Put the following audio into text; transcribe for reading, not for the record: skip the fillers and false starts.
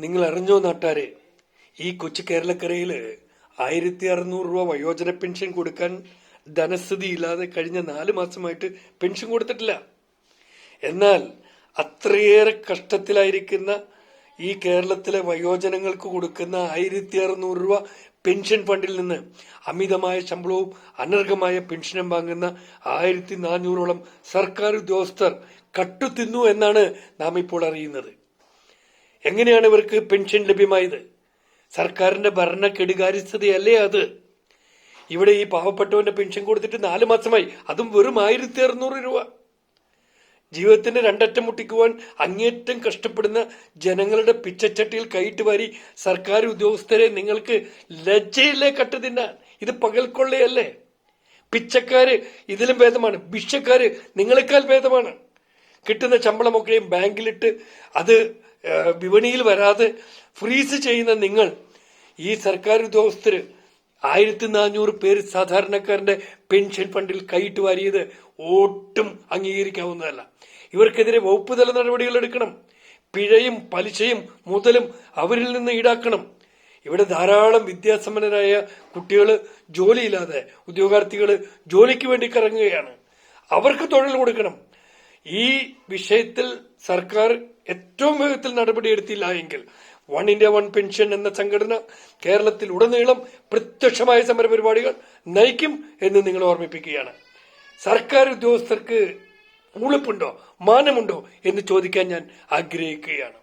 നിങ്ങൾ അറിഞ്ഞോ നാട്ടാരെ, ഈ കൊച്ചു കേരളക്കരയില് 1600 രൂപ വയോജന പെൻഷൻ കൊടുക്കാൻ ധനസ്ഥിതി ഇല്ലാതെ കഴിഞ്ഞ 4 മാസമായിട്ട് പെൻഷൻ കൊടുത്തിട്ടില്ല. എന്നാൽ അത്രയേറെ കഷ്ടത്തിലായിരിക്കുന്ന ഈ കേരളത്തിലെ വയോജനങ്ങൾക്ക് കൊടുക്കുന്ന 1600 രൂപ പെൻഷൻ ഫണ്ടിൽ നിന്ന് അമിതമായ ശമ്പളവും അനർഹമായ പെൻഷനും വാങ്ങുന്ന 1400ഓളം സർക്കാർ ഉദ്യോഗസ്ഥർ കട്ടുതിന്നു എന്നാണ് നാം ഇപ്പോൾ അറിയുന്നത്. എങ്ങനെയാണ് ഇവർക്ക് പെൻഷൻ ലഭ്യമായത്? സർക്കാരിന്റെ ഭരണ കെടുകാര്യസ്ഥതയല്ലേ അത്? ഇവിടെ ഈ പാവപ്പെട്ടവന്റെ പെൻഷൻ കൊടുത്തിട്ട് 4 മാസമായി, അതും വെറും 1600 രൂപ. ജീവിതത്തിന്റെ രണ്ടറ്റം മുട്ടിക്കുവാൻ അങ്ങേറ്റം കഷ്ടപ്പെടുന്ന ജനങ്ങളുടെ പിച്ചച്ചട്ടിയിൽ കൈയിട്ട് വാരി സർക്കാർ ഉദ്യോഗസ്ഥരെ നിങ്ങൾക്ക് ലജ്ജയില്ലേ കട്ടുതിന്നാൻ? ഇത് പകൽക്കൊള്ളയല്ലേ? പിച്ചക്കാര് ഇതിലും ഭേദമാണ്, ഭിക്ഷക്കാര് നിങ്ങളെക്കാൾ ഭേദമാണ്. കിട്ടുന്ന ശമ്പളമൊക്കെയും ബാങ്കിലിട്ട് അത് വിപണിയിൽ വരാതെ ഫ്രീസ് ചെയ്യുന്ന നിങ്ങൾ, ഈ സർക്കാർ ഉദ്യോഗസ്ഥര് 1400 പേര് സാധാരണക്കാരന്റെ പെൻഷൻ ഫണ്ടിൽ കൈയിട്ട് വാരിയത് ഒട്ടും അംഗീകരിക്കാവുന്നതല്ല. ഇവർക്കെതിരെ വകുപ്പ് തല നടപടികൾ എടുക്കണം. പിഴയും പലിശയും മുതലും അവരിൽ നിന്ന് ഈടാക്കണം. ഇവിടെ ധാരാളം വിദ്യാസമ്പന്നരായ കുട്ടികൾ ജോലിയില്ലാതെ, ഉദ്യോഗാർത്ഥികൾ ജോലിക്ക് വേണ്ടി കറങ്ങുകയാണ്. അവർക്ക് തൊഴിൽ കൊടുക്കണം. ഈ വിഷയത്തിൽ സർക്കാർ ഏറ്റവും വേഗത്തിൽ നടപടിയെടുത്തില്ല എങ്കിൽ വൺ ഇന്ത്യ വൺ പെൻഷൻ എന്ന സംഘടന കേരളത്തിൽ ഉടനീളം പ്രത്യക്ഷമായ സമരപരിപാടികൾ നയിക്കും എന്ന് നിങ്ങൾ ഓർമ്മിപ്പിക്കുകയാണ്. സർക്കാർ ഉദ്യോഗസ്ഥർക്ക് ഉളുപ്പുണ്ടോ, മാനമുണ്ടോ എന്ന് ചോദിക്കാൻ ഞാൻ ആഗ്രഹിക്കുകയാണ്.